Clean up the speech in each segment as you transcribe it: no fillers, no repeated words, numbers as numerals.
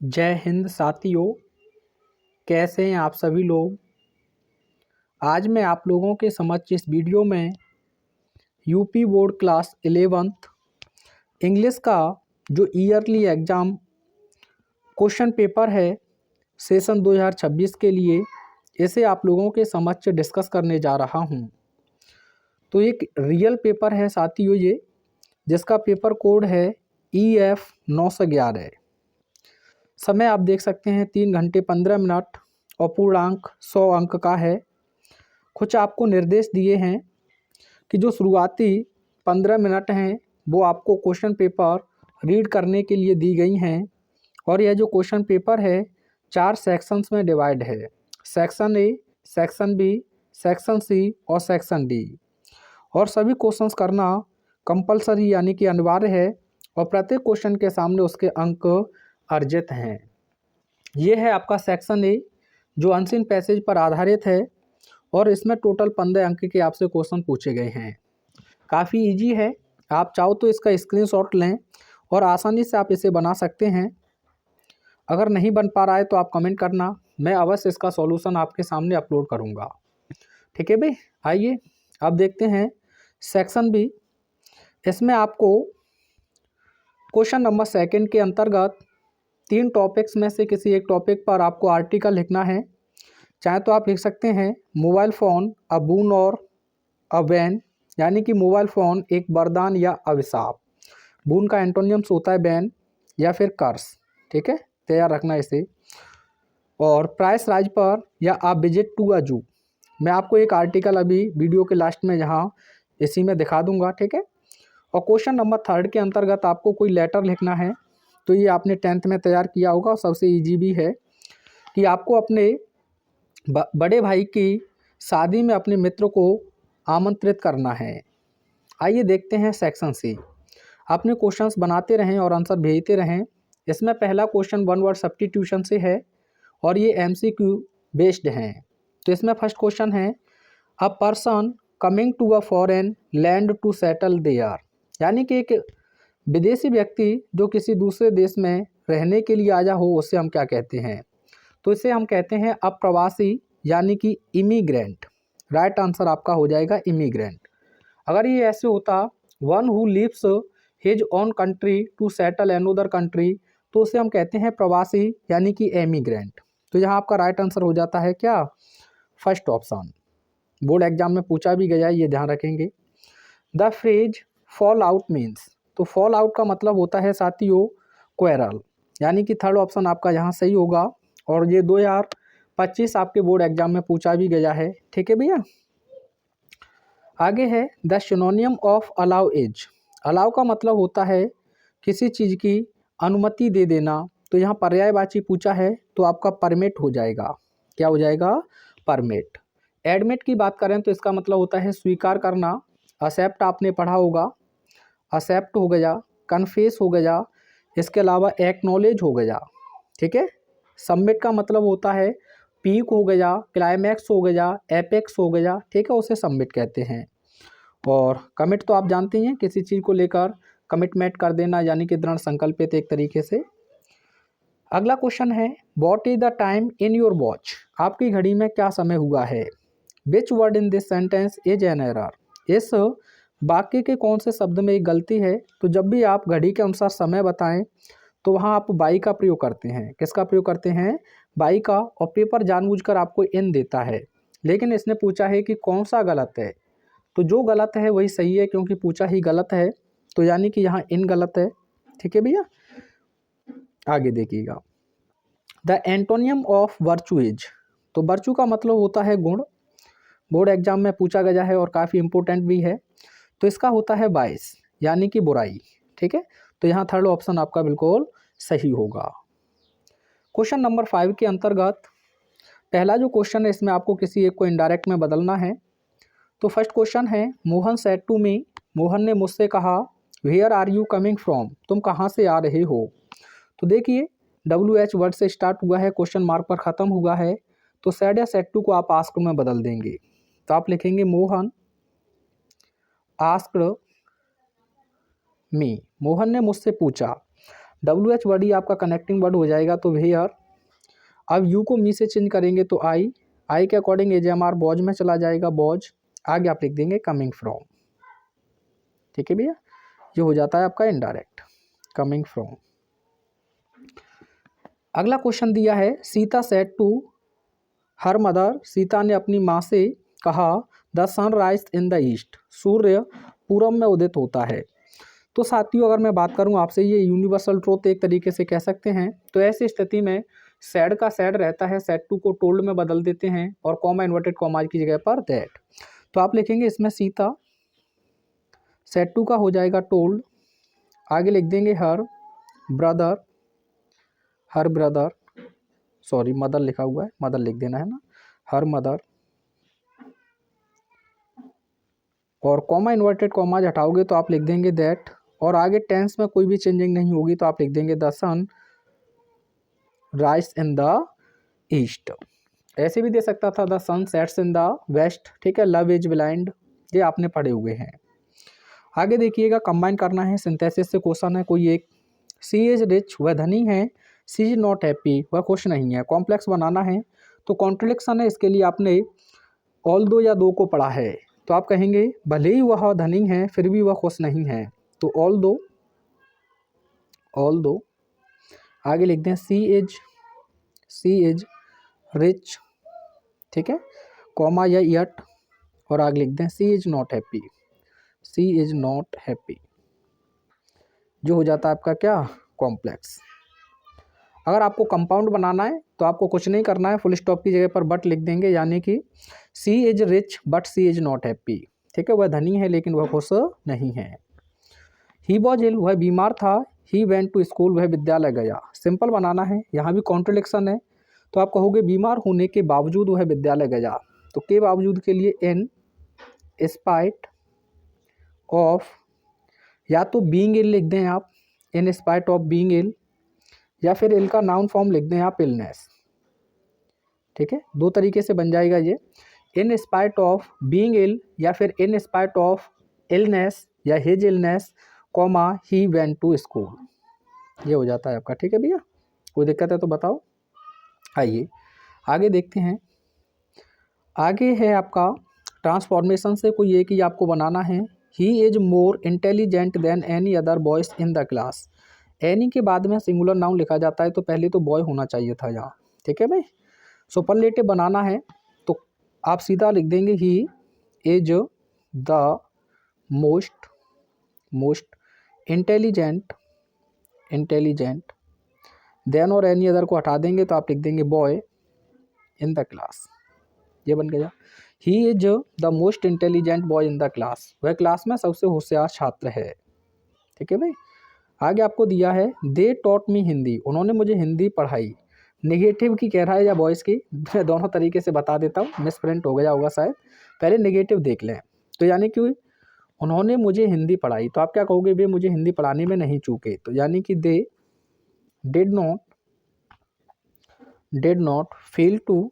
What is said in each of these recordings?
जय हिंद साथियों, कैसे हैं आप सभी लोग। आज मैं आप लोगों के समक्ष इस वीडियो में UP board class 11th English का जो ईयरली एग्ज़ाम क्वेश्चन पेपर है सेशन 2026 के लिए, इसे आप लोगों के समक्ष डिस्कस करने जा रहा हूं। तो एक रियल पेपर है साथियों ये, जिसका पेपर कोड है EF 911। समय आप देख सकते हैं 3 घंटे 15 मिनट और पूर्णांक 100 अंक का है। कुछ आपको निर्देश दिए हैं कि जो शुरुआती 15 मिनट हैं वो आपको क्वेश्चन पेपर रीड करने के लिए दी गई हैं। और यह जो क्वेश्चन पेपर है 4 सेक्शंस में डिवाइड है। Section A, section B, section C और सेक्शन डी। और सभी क्वेश्चंस करना कंपलसरी यानी कि अनिवार्य है और प्रत्येक क्वेश्चन के सामने उसके अंक अर्जित हैं। ये है आपका सेक्शन ए जो अनसीन पैसेज पर आधारित है और इसमें टोटल 15 अंक के आपसे क्वेश्चन पूछे गए हैं। काफ़ी इजी है, आप चाहो तो इसका स्क्रीनशॉट लें और आसानी से आप इसे बना सकते हैं। अगर नहीं बन पा रहा है तो आप कमेंट करना, मैं अवश्य इसका सॉल्यूशन आपके सामने अपलोड करूंगा। ठीक है भाई, आइए अब देखते हैं सेक्शन बी। इसमें आपको क्वेश्चन नंबर 2 के अंतर्गत 3 टॉपिक्स में से किसी एक टॉपिक पर आपको आर्टिकल लिखना है। चाहे तो आप लिख सकते हैं मोबाइल फ़ोन अ बून और अ बैन, यानी कि मोबाइल फ़ोन एक वरदान या अभिशाप। बून का एंटोनियम्स होता है बैन या फिर कर्स। ठीक है, तैयार रखना इसे। और प्राइस राइज पर या अ विजिट टू अ जू, मैं आपको एक आर्टिकल अभी वीडियो के लास्ट में यहाँ इसी में दिखा दूंगा। ठीक है। और क्वेश्चन नंबर 3 के अंतर्गत आपको कोई लेटर लिखना है। तो ये आपने 10th में तैयार किया होगा और सबसे ईजी भी है कि आपको अपने बड़े भाई की शादी में अपने मित्र को आमंत्रित करना है। आइए देखते हैं सेक्शन सी। अपने क्वेश्चंस बनाते रहें और आंसर भेजते रहें। इसमें पहला क्वेश्चन 1 वर्ड सब्स्टिट्यूशन से है और ये MCQ बेस्ड हैं। तो इसमें फर्स्ट क्वेश्चन है a person coming to a foreign land to settle there, यानी कि एक विदेशी व्यक्ति जो किसी दूसरे देश में रहने के लिए आया हो, उसे हम क्या कहते हैं। तो इसे हम कहते हैं अप्रवासी यानी कि इमिग्रेंट। राइट आंसर आपका हो जाएगा इमिग्रेंट। अगर ये ऐसे होता one who leaves his own country to settle another country, तो उसे हम कहते हैं प्रवासी यानी कि एमिग्रेंट। तो यहाँ आपका राइट आंसर हो जाता है क्या, फर्स्ट ऑप्शन। बोर्ड एग्जाम में पूछा भी गया है, ये ध्यान रखेंगे। The phrase fall out means, तो फॉल आउट का मतलब होता है साथियों क्वेरल, यानी कि थर्ड ऑप्शन आपका यहाँ सही होगा। और ये 2025 आपके बोर्ड एग्जाम में पूछा भी गया है। ठीक है भैया। आगे है the सिनोनियम of allow is. Allow का मतलब होता है किसी चीज़ की अनुमति दे देना। तो यहाँ पर्यायवाची पूछा है तो आपका परमिट हो जाएगा। क्या हो जाएगा, परमिट। एडमिट की बात करें तो इसका मतलब होता है स्वीकार करना। एक्सेप्ट आपने पढ़ा होगा, एक्सेप्ट हो गया, कन्फेस हो गया, इसके अलावा एक्नॉलेज हो गया। ठीक है। सबमिट का मतलब होता है पीक हो गया, क्लाइमैक्स हो गया, एपेक्स हो गया। ठीक है, उसे सबमिट कहते हैं। और कमिट तो आप जानते हैं, किसी चीज़ को लेकर कमिटमेंट कर देना, यानी कि दृढ़ संकल्पित एक तरीके से। अगला क्वेश्चन है what is the time in your watch, आपकी घड़ी में क्या समय हुआ है। Which word in this sentence is an error, इस वाक्य के कौन से शब्द में एक गलती है। तो जब भी आप घड़ी के अनुसार समय बताएं तो वहाँ आप बाई का प्रयोग करते हैं। किसका प्रयोग करते हैं, बाई का। और पेपर जानबूझकर आपको इन देता है, लेकिन इसने पूछा है कि कौन सा गलत है। तो जो गलत है वही सही है, क्योंकि पूछा ही गलत है, तो यानी कि यहाँ इन गलत है। ठीक है भैया। आगे देखिएगा the antonym of virtue is, तो वर्चू का मतलब होता है गुण। बोर्ड एग्जाम में पूछा गया है और काफ़ी इंपॉर्टेंट भी है। तो इसका होता है वाइस, यानी कि बुराई। ठीक है, तो यहाँ थर्ड ऑप्शन आपका बिल्कुल सही होगा। क्वेश्चन नंबर 5 के अंतर्गत पहला जो क्वेश्चन है इसमें आपको किसी एक को इनडायरेक्ट में बदलना है। तो फर्स्ट क्वेश्चन है Mohan said to me, Mohan ने मुझसे कहा where are you coming from, तुम कहाँ से आ रहे हो। तो देखिए WH वर्ड से स्टार्ट हुआ है, क्वेश्चन मार्क पर ख़त्म हुआ है। तो सेड या सेड टू को आप आस्क्ड में बदल देंगे। तो आप लिखेंगे मोहन आस्क्ड मी, मोहन ने मुझसे पूछा। WH वर्ड ही आपका कनेक्टिंग वर्ड हो जाएगा, तो वेयर। अब यू को मी से चेंज करेंगे तो आई के अकॉर्डिंग AJMR बॉज में चला जाएगा, बॉज। आगे आप लिख देंगे कमिंग फ्रॉम। ठीक है भैया, ये हो जाता है आपका इनडायरेक्ट, कमिंग फ्रॉम। अगला क्वेश्चन दिया है, Sita said to her mother, Sita ने अपनी माँ से कहा, the sun rise in the east, सूर्य पूरब में उदित होता है। तो साथियों, अगर मैं बात करूं आपसे, ये यूनिवर्सल ट्रूथ एक तरीके से कह सकते हैं। तो ऐसी स्थिति में सैड का सैड रहता है, सेड टू को टोल्ड में बदल देते हैं और कॉमा इन्वर्टेड कॉमा की जगह पर दैट। तो आप लिखेंगे इसमें सीता, सेड टू का हो जाएगा टोल्ड। आगे लिख देंगे हर ब्रदर, सॉरी मदर लिखा हुआ है, मदर लिख देना है ना, हर मदर। और कॉमा इन्वर्टेड कॉमा हटाओगे तो आप लिख देंगे दैट। और आगे टेंस में कोई भी चेंजिंग नहीं होगी तो आप लिख देंगे the sun rise in the east. ऐसे भी दे सकता था the sun sets in the west. ठीक है, लव इज ब्लाइंड, ये आपने पढ़े हुए हैं। आगे देखिएगा, कंबाइन करना है, सिंथेसिस से क्वेश्चन है कोई एक। सी इज रिच, वह धनी है। सी इज नॉट हैप्पी, वह खुश नहीं है। कॉम्प्लेक्स बनाना है तो कॉन्ट्रडिक्शन है, इसके लिए आपने ऑल दो या दो को पढ़ा है। तो आप कहेंगे भले ही वह धनी है फिर भी वह खुश नहीं है, तो ऑल दो। आगे लिख दें सी इज रिच। ठीक है, कॉमा या यट, और आगे लिख दें सी इज नॉट हैप्पी, जो हो जाता है आपका क्या, कॉम्प्लेक्स। अगर आपको कंपाउंड बनाना है तो आपको कुछ नहीं करना है, फुल स्टॉप की जगह पर बट लिख देंगे, यानी कि she is rich but she is not happy. ठीक है, वह धनी है लेकिन वह खुश नहीं है। ही वॉज इल, वह बीमार था। ही वेंट टू स्कूल, वह विद्यालय गया। सिंपल बनाना है, यहाँ भी कॉन्ट्रडिक्शन है, तो आप कहोगे बीमार होने के बावजूद वह विद्यालय गया। तो के बावजूद के लिए इन स्पाइट ऑफ, या तो बीइंग इल लिख दें आप, इन स्पाइट ऑफ बीइंग इल, या फिर इल का नाउन फॉर्म लिख दें आप, इलनेस। ठीक है, दो तरीके से बन जाएगा ये, in spite of being ill या फिर इन स्पाइट ऑफ इलनेस या his illness, comma he went to school, ये हो जाता है आपका। ठीक है भैया, कोई दिक्कत है तो बताओ। आइए आगे देखते हैं। आगे है आपका ट्रांसफॉर्मेशन से कोई एक ही आपको बनाना है। He is more intelligent then any other boys in the class. Any के बाद में सिंगुलर नाउन लिखा जाता है तो पहले तो बॉय होना चाहिए था यहाँ। ठीक है भाई, सुपरलेटिव बनाना है तो आप सीधा लिख देंगे he is the most intelligent, than और एनी अदर को हटा देंगे तो आप लिख देंगे बॉय इन द क्लास, ये बन गया। ही is the most intelligent boy in the class, वह क्लास में सबसे होशियार छात्र है। ठीक है भाई, आगे आपको दिया है दे टॉट मी हिंदी, उन्होंने मुझे हिंदी पढ़ाई। नेगेटिव की कह रहा है या वॉइस की, मैं दोनों तरीके से बता देता हूँ, मिसप्रिंट हो गया होगा शायद। पहले नेगेटिव देख लें, तो यानी कि उन्होंने मुझे हिंदी पढ़ाई, तो आप क्या कहोगे, वे मुझे हिंदी पढ़ाने में नहीं चूके, तो यानी कि they did not fail to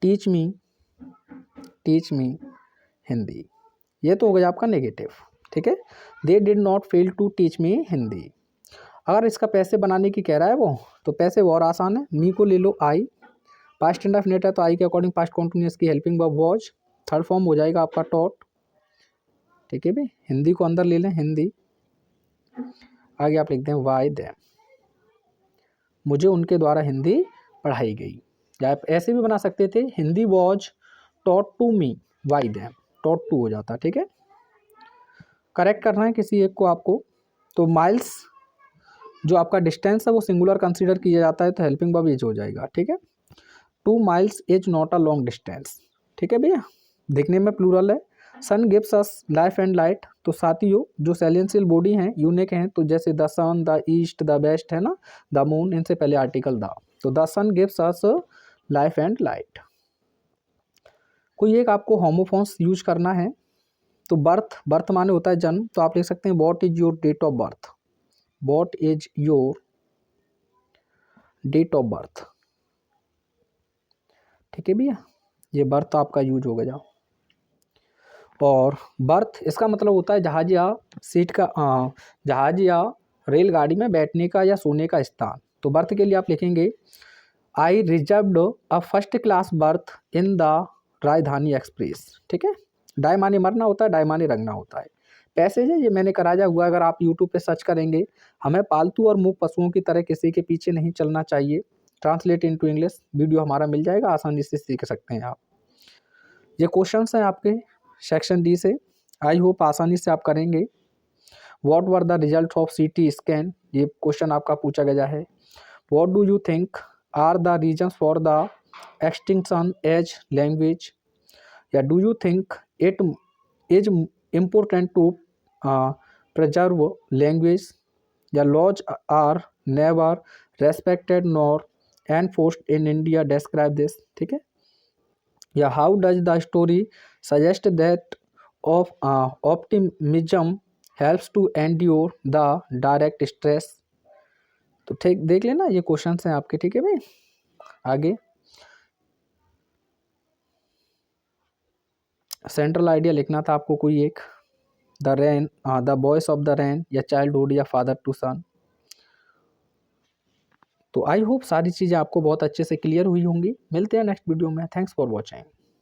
teach me Hindi, ये तो हो गया आपका नेगेटिव। ठीक है, they did not fail to teach me Hindi. अगर इसका पैसे बनाने की कह रहा है वो, तो पैसे और आसान है, मी को ले लो आई, पास्ट इंडेफिनिट है तो आई के अकॉर्डिंग पास्ट कॉन्टिन्यूअस की helping verb was, third form हो जाएगा आपका टॉट। ठीक है भाई, हिंदी को अंदर ले लें, हिंदी। आगे आप लिख दें वाई देम, मुझे उनके द्वारा हिंदी पढ़ाई गई। या आप ऐसे भी बना सकते थे, Hindi was taught to me by them, taught to हो जाता। ठीक है, करेक्ट करना है किसी एक को आपको। तो माइल्स जो आपका डिस्टेंस है वो सिंगुलर कंसीडर किया जाता है तो हेल्पिंग वर्ब इज हो जाएगा। ठीक है, 2 miles is not a long distance. ठीक है भैया, देखने में प्लूरल है। Sun gives us life and light, तो साथियों जो सेलेंशियल बॉडी हैं यूनिक हैं, तो जैसे the sun, the east, the west है ना, द मून, इनसे पहले आर्टिकल द, तो the sun gives us life and light. कोई एक आपको होमोफोन्स यूज करना है, तो बर्थ माने होता है जन्म, तो आप लिख सकते हैं what is your date of birth, what is your date of birth. ठीक है भैया, ये बर्थ आपका यूज हो गया। और बर्थ इसका मतलब होता है जहाज या सीट का जहाज या रेलगाड़ी में बैठने का या सोने का स्थान। तो बर्थ के लिए आप लिखेंगे I reserved a first class berth in the Rajdhani express. ठीक है, डाई माने मरना होता है, डाई माने रंगना होता है। पैसेज है ये मैंने कराया हुआ, अगर आप यूट्यूब पे सर्च करेंगे, हमें पालतू और मूक पशुओं की तरह किसी के पीछे नहीं चलना चाहिए। ट्रांसलेट इनटू इंग्लिश वीडियो हमारा मिल जाएगा, आसानी से सीख सकते हैं आप। ये क्वेश्चंस हैं आपके सेक्शन डी से, आई होप आसानी से आप करेंगे। What were the result of CT scan, ये क्वेश्चन आपका पूछा गया है। What do you think are the reasons for the extinction as language, या do you think it is important to preserve language, या laws are never respected nor enforced in India, describe this. ठीक है, या how does the story suggest that of optimism helps to endure the direct stress. तो ठीक देख लेना, ये question हैं आपके। ठीक है भाई, आगे सेंट्रल आइडिया लिखना था आपको कोई एक, the rain, the voice of the rain, या चाइल्डहुड, या फादर टू सन। तो आई होप सारी चीज़ें आपको बहुत अच्छे से क्लियर हुई होंगी। मिलते हैं नेक्स्ट वीडियो में। Thanks for watching.